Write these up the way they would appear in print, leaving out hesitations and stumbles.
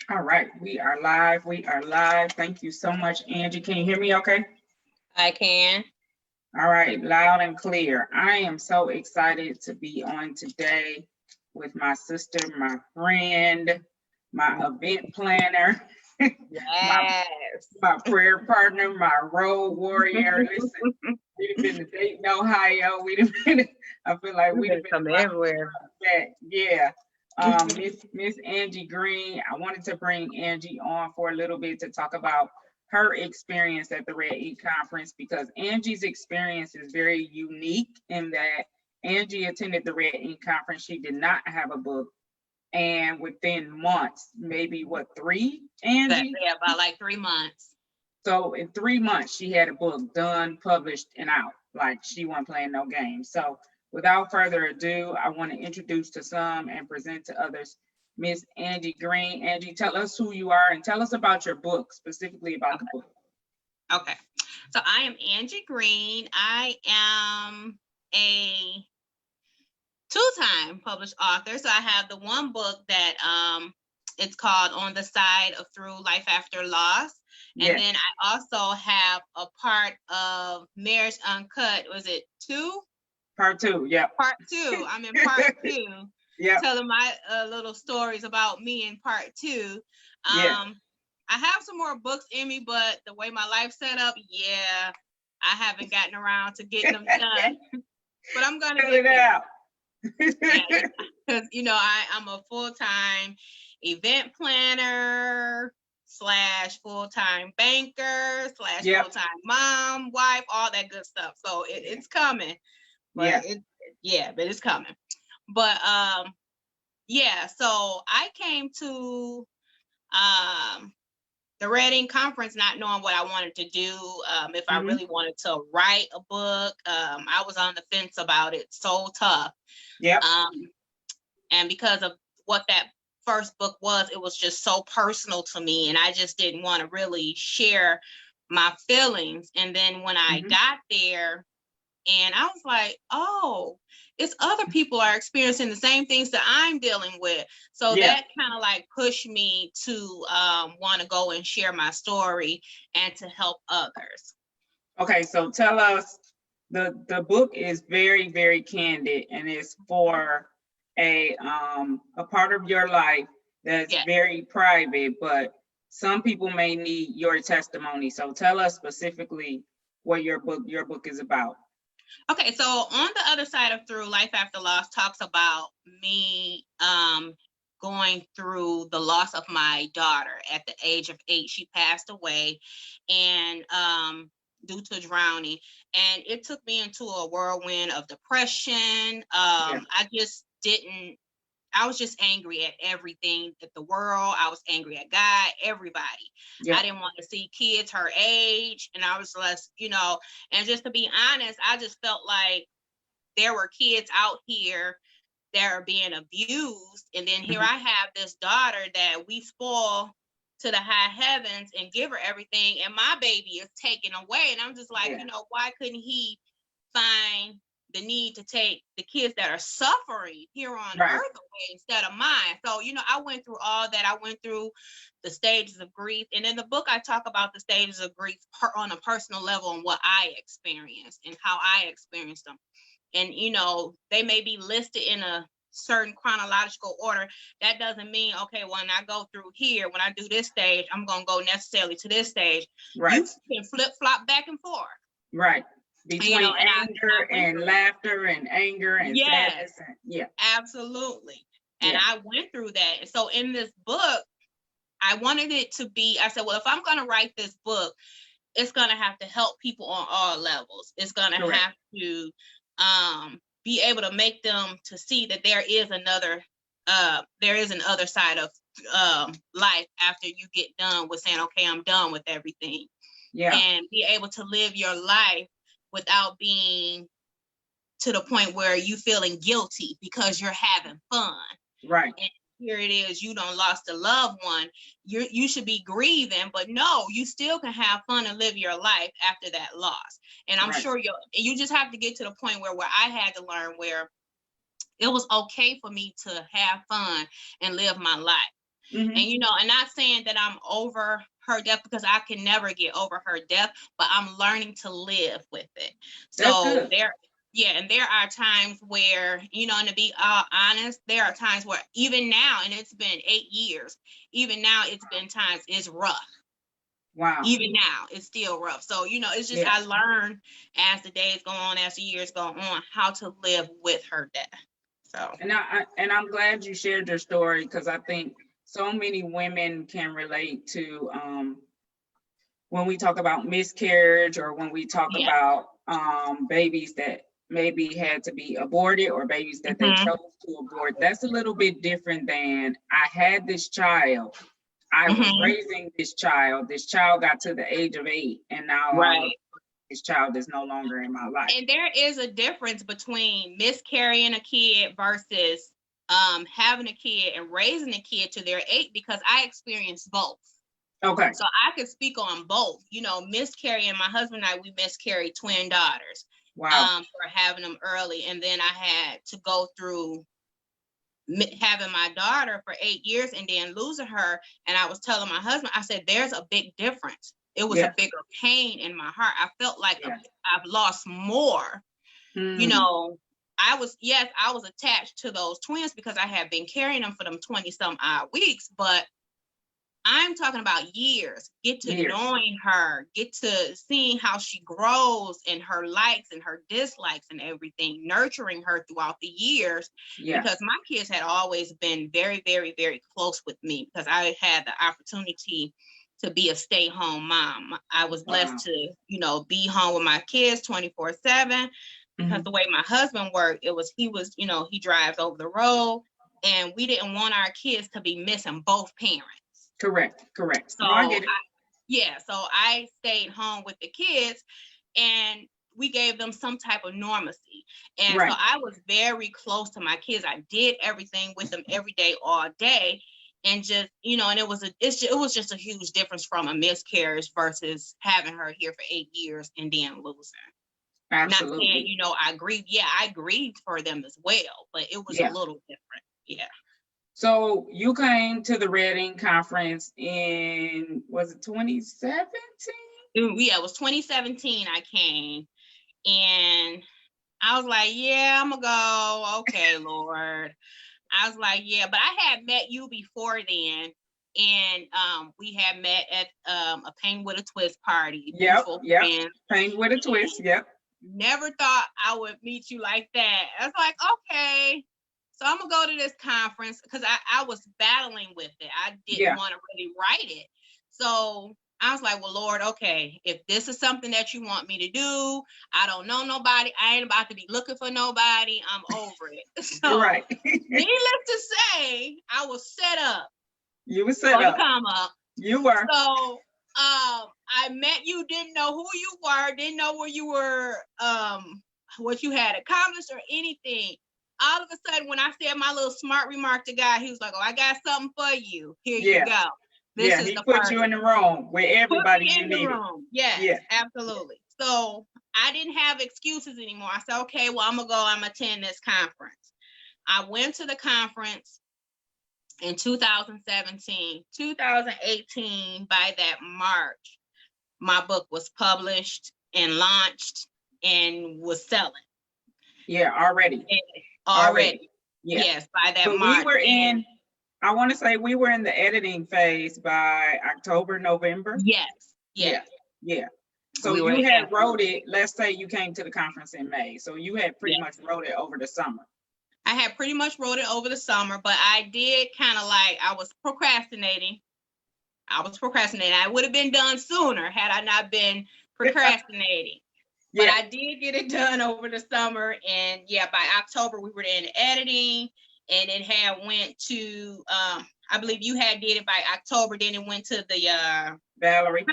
All right, we are live. We are live. Thank you so much, Angie. Can you hear me okay? I can. All right, loud and clear. I am so excited to be on today with my sister, my friend, my event planner, my, Yes. my prayer partner, my road warrior. Listen, we'd have been to Dayton, Ohio. We'd have been, I feel like we'd have been Come around everywhere. that. Yeah. Miss Angie Green, I wanted to bring Angie on for a little bit to talk about her experience at the Red Ink Conference, because Angie's experience is very unique in that Angie attended the Red Ink Conference. She did not have a book. And within months, maybe what, 3, Angie? Yeah, about like 3 months. So in 3 months, she had a book done, published, and out. Like, she wasn't playing no games. So without further ado, I want to introduce to some and present to others Miss Angie Green. Angie, tell us who you are and tell us about your book, specifically about the book. Okay. So I am Angie Green. I am a 2-time published author. So I have the one book that it's called On the Side of Through Life After Loss. And Yes. then I also have a part of Marriage Uncut. Was it 2? Part 2, yeah. Part 2. I'm in part 2. Yeah. Telling my little stories about me in part 2. Yeah. I have some more books in me, but the way my life's set up, yeah, I haven't gotten around to getting them done. But I'm gonna get it out. Because I'm a full-time event planner / full-time banker / full-time mom, wife, all that good stuff. So it's coming. But but it's coming. But so I came to the Red Ink Conference not knowing what I wanted to do, if I really wanted to write a book. I was on the fence about it, so tough. Yeah. And because of what that first book was, it was just so personal to me, and I just didn't want to really share my feelings. And then when I got there, and I was like, oh, it's other people are experiencing the same things that I'm dealing with. So that kind of like pushed me to want to go and share my story and to help others. Okay, so tell us, the book is very, very candid, and it's for a part of your life that's very private, but some people may need your testimony. So tell us specifically what your book is about. Okay, so On the Other Side of Through Life After Loss talks about me going through the loss of my daughter at the age of 8. She passed away, and due to drowning, and it took me into a whirlwind of depression. I was just angry at everything, at the world. I was angry at God, everybody. I didn't want to see kids her age. And I was less, and just to be honest, I just felt like there were kids out here that are being abused. And then here I have this daughter that we spoil to the high heavens and give her everything. And my baby is taken away. And I'm just like, why couldn't he find the need to take the kids that are suffering here on earth away instead of mine? So, I went through all that. I went through the stages of grief. And in the book, I talk about the stages of grief on a personal level and what I experienced and how I experienced them. And, they may be listed in a certain chronological order. That doesn't mean, okay, when I go through here, when I do this stage, I'm going to go necessarily to this stage. Right. You can flip-flop back and forth. Right. Between anger and laughter and anger and sadness. Absolutely. And I went through that. And so in this book, I wanted it to be, I said, well, if I'm going to write this book, it's going to have to help people on all levels. It's going to have to be able to make them to see that there is another side of life after you get done with saying, okay, I'm done with everything. And be able to live your life without being to the point where you feeling guilty because you're having fun. Right. And here it is, you done lost a loved one. You should be grieving, but no, you still can have fun and live your life after that loss. And I'm sure you just have to get to the point where I had to learn where it was okay for me to have fun and live my life. And, you know, and not saying that I'm over her death, because I can never get over her death, but I'm learning to live with it. So and there are times where, you know, and to be honest, there are times where even now, and it's been 8 years, even now it's been times it's rough. Wow. Even now it's still rough. So, you know, it's just, I learn as the days go on, as the years go on, how to live with her death. So, and I'm glad you shared your story, because I think so many women can relate to when we talk about miscarriage, or when we talk about babies that maybe had to be aborted, or babies that they chose to abort. That's a little bit different than, I had this child, I was raising this child got to the age of 8, and now this child is no longer in my life. And there is a difference between miscarrying a kid versus having a kid and raising a kid to their 8, because I experienced both. Okay. So I could speak on both. You know, miscarrying, my husband and I, we miscarried twin daughters. Wow. For having them early. And then I had to go through having my daughter for 8 years and then losing her. And I was telling my husband, I said, there's a big difference. It was a bigger pain in my heart. I felt like I've lost more. You know, I was attached to those twins because I had been carrying them for them 20 some odd weeks, but I'm talking about years, get to knowing her, get to seeing how she grows and her likes and her dislikes and everything, nurturing her throughout the years, because my kids had always been very, very, very close with me, because I had the opportunity to be a stay-home mom. I was blessed to, you know, be home with my kids 24/7, because the way my husband worked, he was, you know, he drives over the road, and we didn't want our kids to be missing both parents. Correct. So I get it. So I stayed home with the kids, and we gave them some type of normalcy. And so I was very close to my kids. I did everything with them every day, all day. And just, you know, and it was just a huge difference from a miscarriage versus having her here for 8 years and then losing. Absolutely. Not saying, you know, I grieved for them as well, but it was a little different. Yeah. So you came to the Red Ink Conference in, was it 2017? Yeah, it was 2017 I came, and I was like, yeah, I'm gonna go. Okay, Lord. I was like, yeah, but I had met you before then, and we had met at a Pain with a Twist party. Yep. Pain with a Twist, Never thought I would meet you like that. I was like, okay. So I'm gonna go to this conference, because I was battling with it. I didn't want to really write it. So I was like, well, Lord, okay, if this is something that you want me to do, I don't know nobody. I ain't about to be looking for nobody. I'm over it. So needless to say, I was set up. You were set up. To come up. You were. So I met you, didn't know who you were, didn't know where you were, what you had accomplished or anything. All of a sudden, when I said my little smart remark to God, he was like, oh, I got something for you. Here you go. This is he put you in the room where everybody you needed. Yes, absolutely. So I didn't have excuses anymore. I said, okay, well, I'm going to go. I'm going to attend this conference. I went to the conference in 2017. 2018, by that March, my book was published and launched and was selling. Yeah, already. Yes, by that but March. We were in, I want to say we were in the editing phase by October, November. Yes. So you had wrote it, let's say you came to the conference in May. So you had pretty much wrote it over the summer. I had pretty much wrote it over the summer, but I did kind of I was procrastinating. I would have been done sooner had I not been procrastinating. But I did get it done over the summer, and by October we were in editing, and it had went to I believe you had did it by October. Then it went to the Valerie.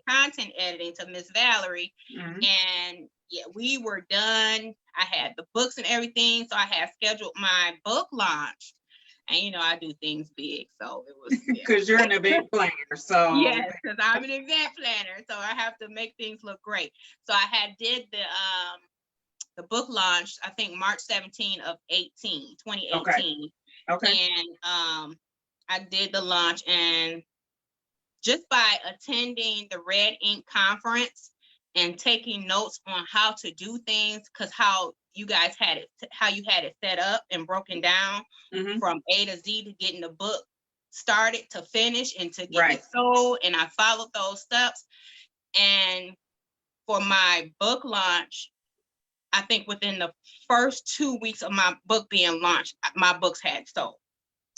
Content editing to Miss Valerie, and we were done. I had the books and everything, so I had scheduled my book launch. And I do things big, so it was because you're an event planner. So yes, because I'm an event planner, so I have to make things look great. So I had did the book launch, I think March 17 of 2018. Okay. And I did the launch, and just by attending the Red Ink conference and taking notes on how to do things, because how you guys had it, how you had it set up and broken down from A to Z to getting the book started to finish and to get it sold, and I followed those steps. And for my book launch, I think within the first 2 weeks of my book being launched, my books had sold.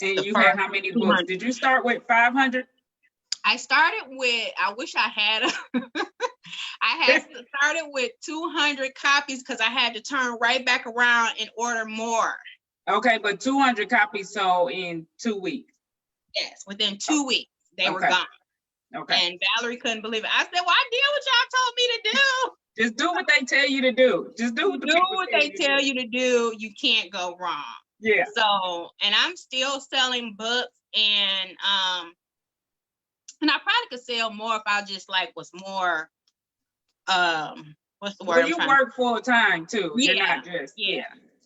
And you had how many books? Did you start with 500? I started with, I wish I had, I had started with 200 copies because I had to turn right back around and order more. Okay, but 200 copies sold in 2 weeks. Yes, within 2 weeks, they were gone. Okay. And Valerie couldn't believe it. I said, well, I did what y'all told me to do. Just do what they tell you to do. Just do what they tell you to do. You can't go wrong. Yeah. So, and I'm still selling books, and I probably could sell more if I just like was more, what's the word? Well, you work full time too. Yeah. You're not just,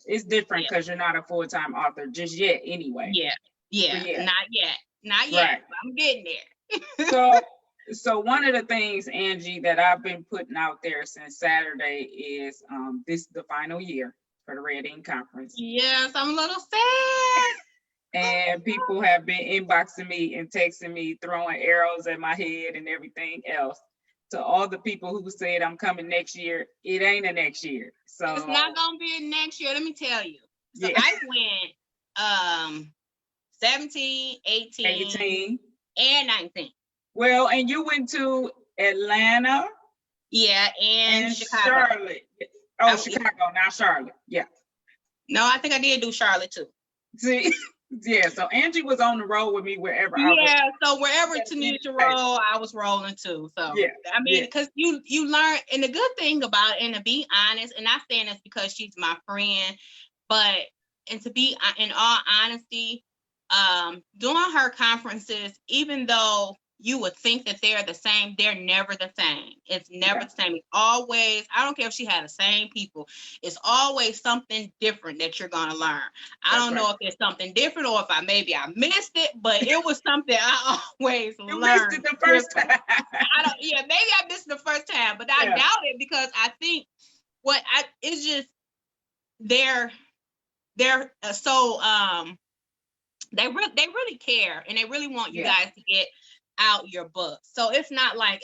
It's different because you're not a full-time author just yet anyway. Yeah. Not yet. Right. I'm getting there. So one of the things, Angie, that I've been putting out there since Saturday is this is the final year for the Red Ink Conference. Yes, I'm a little sad. And people have been inboxing me and texting me, throwing arrows at my head and everything else. To all the people who said I'm coming next year, it ain't a next year. So it's not gonna be a next year. Let me tell you. So I went 17, 18, and 19. Well, and you went to Atlanta. Yeah, and Chicago. Charlotte. Oh, Chicago, not Charlotte. Yeah. No, I think I did do Charlotte too. See, yeah. So Angie was on the road with me wherever I was. Yeah, so wherever Tanisha rolled, I was rolling too. So I mean, because you learn, and the good thing about it, and to be honest, and not saying this because she's my friend, but and to be in all honesty, doing her conferences, even though you would think that they're the same, they're never the same. It's never the same. It's always, I don't care if she had the same people, it's always something different that you're going to learn. I don't know if it's something different or if I missed it, but it was something I always learned. You missed it the first time. Maybe I missed it the first time, but I doubt it, because I think it's just they're so they really care, and they really want you guys to get out your book. So it's not like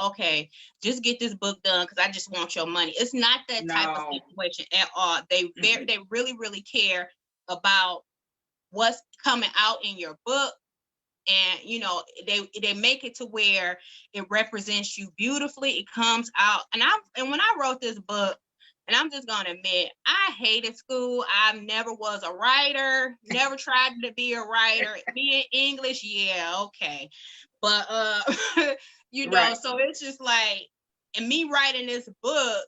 okay, just get this book done because I just want your money. It's not that type of situation at all. They really, really care about what's coming out in your book, and you know they make it to where it represents you beautifully. It comes out, and when I wrote this book, and I'm just gonna admit, I hated school. I never was a writer, never tried to be a writer. Being English, okay. But you know, so it's just like, and me writing this book,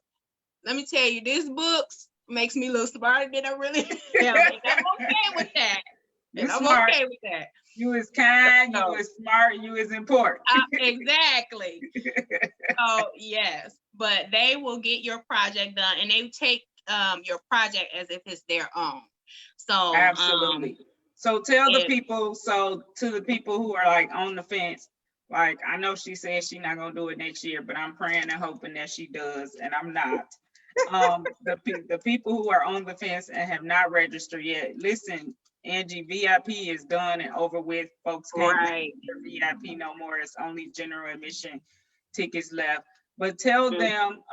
let me tell you, this book makes me look smarter than I really am. And I'm okay with that. Okay with that. You is kind, you is smart, you is important. Exactly. So yes, but they will get your project done, and they take your project as if it's their own. So absolutely. So tell the people, to the people who are like on the fence, like I know she says she's not gonna do it next year, but I'm praying and hoping that she does, and I'm not. The people who are on the fence and have not registered yet, listen, Angie, VIP is done and over with. Folks can't get VIP no more. It's only general admission tickets left. But tell them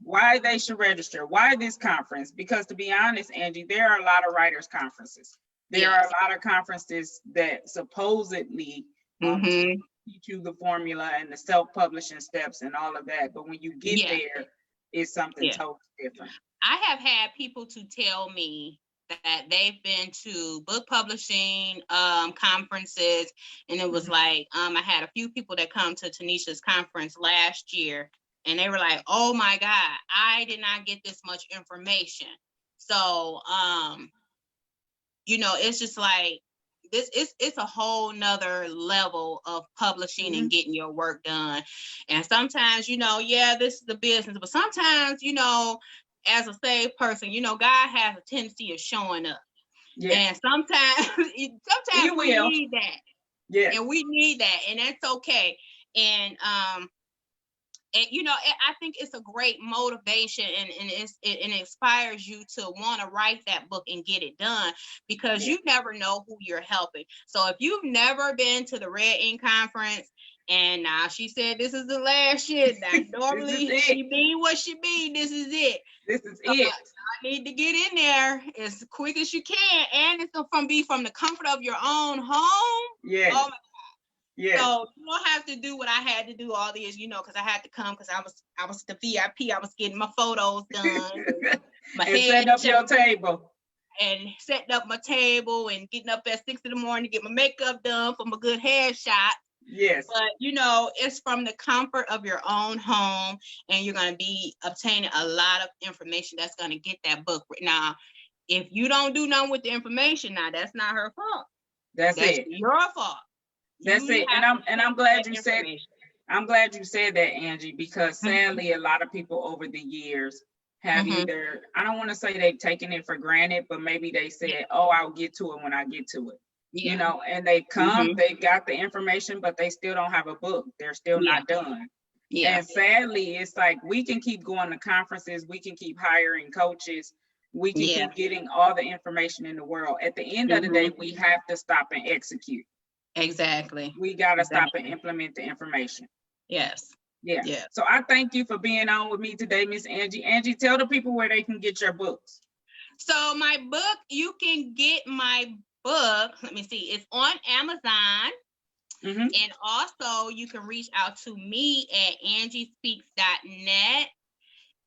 why they should register. Why this conference? Because to be honest, Angie, there are a lot of writers' conferences. There are a lot of conferences that supposedly teach you the formula and the self-publishing steps and all of that. But when you get there, it's something totally different. I have had people to tell me that they've been to book publishing conferences, and it was like, I had a few people that come to Tanisha's conference last year, and they were like, oh my God, I did not get this much information. So, you know, it's just like, it's a whole nother level of publishing and getting your work done. And sometimes, you know, this is the business, but sometimes, you know, as a saved person, you know, God has a tendency of showing up. Yeah. And sometimes we need that. Yeah. And we need that, and that's okay. And you know, I think it's a great motivation, and it inspires you to want to write that book and get it done, because you never know who you're helping. So if you've never been to the Red Ink Conference, and now she said this is the last year, now normally she mean what she mean, this is it. This is it. I need to get in there as quick as you can, and it's gonna be from the comfort of your own home. Yeah. Oh my God. Yeah. So you don't have to do what I had to do all these, you know, because I had to come because I was the VIP. I was getting my photos done, my and setting up your table, and setting up my table, and getting up at 6 a.m. to get my makeup done for my good headshot. Yes. But you know, it's from the comfort of your own home, and you're going to be obtaining a lot of information that's going to get that book. Now, if you don't do nothing with the information, now that's not her fault. That's it. Your fault. That's it. And I'm glad you said, I'm glad you said that, Angie, because sadly, a lot of people over the years have either, I don't want to say they've taken it for granted, but maybe they said, oh, I'll get to it when I get to it. You know, and they come, they got the information, but they still don't have a book. They're still not done. And sadly, it's like, we can keep going to conferences, we can keep hiring coaches, we can keep getting all the information in the world. At the end of the day, we have to stop and execute. Exactly. We got to stop and implement the information. Yes. Yeah. So I thank you for being on with me today, Miss Angie. Angie, tell the people where they can get your books. So my book, you can get my book, let me see, it's on Amazon. And also you can reach out to me at angiespeaks.net,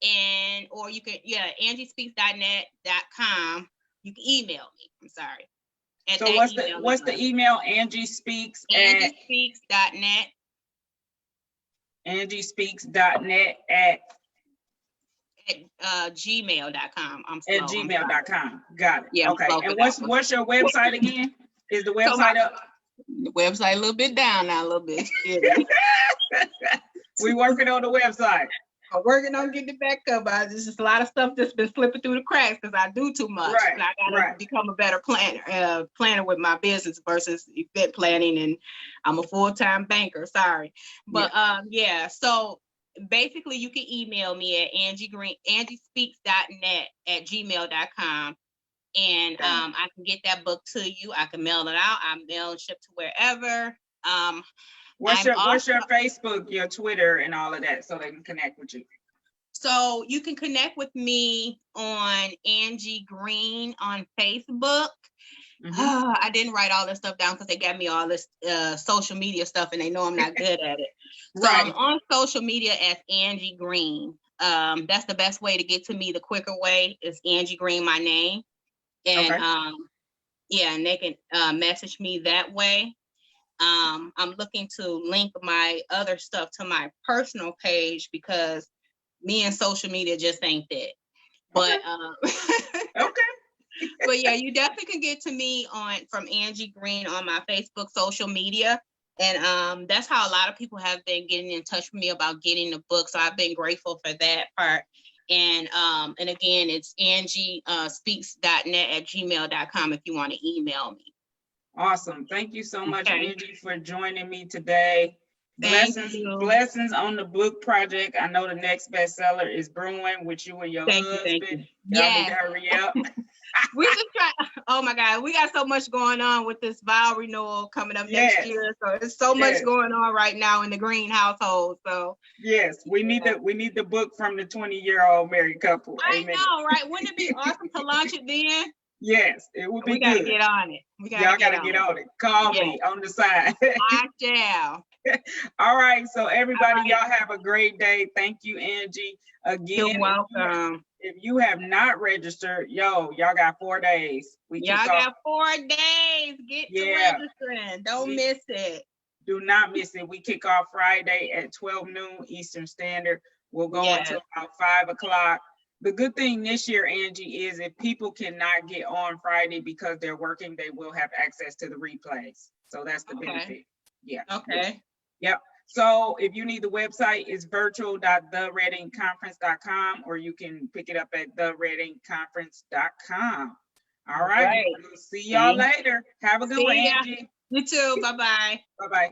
and or you can angiespeaks.net.com. You can email me. I'm sorry. So what's the email? Angie Speaks angiespeaks.net. angiespeaks.net at gmail.com. At gmail.com. Got it. Yeah. Okay. And what's your website again? Is the website up? The website a little bit down now, a little bit. We working on the website. I'm working on getting it back up. There's just a lot of stuff that's been slipping through the cracks because I do too much. Right, and I gotta become a better planner with my business versus event planning, and I'm a full-time banker. Sorry. But so basically you can email me at angiespeaks.net at gmail.com. And I can get that book to you. I can mail it out. I mail and ship to wherever. What's your Facebook, your Twitter, and all of that, so they can connect with you? So you can connect with me on Angie Green on Facebook. I didn't write all this stuff down because they got me all this social media stuff, and they know I'm not good at it. So I'm on social media as Angie Green. That's the best way to get to me. The quicker way is Angie Green, my name. And and they can message me that way. I'm looking to link my other stuff to my personal page because me and social media just ain't that. But but yeah, you definitely can get to me from Angie Green on my Facebook social media. And that's how a lot of people have been getting in touch with me about getting the book. So I've been grateful for that part. And again, it's angiespeaks.net at gmail.com if you want to email me. Awesome. Thank you so much, Angie, for joining me today. Blessings on the book project. I know the next bestseller is brewing with you and your husband. Y'all need to hurry up. We just try. Oh my God, we got so much going on with this vow renewal coming up next year. So there's so much going on right now in the Green household. So we need the book from the 20-year-old married couple. I know, right? Wouldn't it be awesome to launch it then? Yes, it would be good. We gotta get on it. Y'all gotta get on it. Call me on the side. I shall. All right, so everybody, y'all have a great day. Thank you, Angie. Again, you're welcome. If you have not registered, y'all got 4 days. Y'all got 4 days. Get to registering. Don't miss it. Do not miss it. We kick off Friday at 12 noon Eastern Standard. We'll go until about 5 o'clock. The good thing this year, Angie, is if people cannot get on Friday because they're working, they will have access to the replays. So that's the benefit. Yeah. Okay. Yep. So if you need the website, it's virtual.theredinkconference.com, or you can pick it up at theredinkconference.com. All right. See y'all later. Have a good one, Angie. You too. Bye-bye. Bye-bye.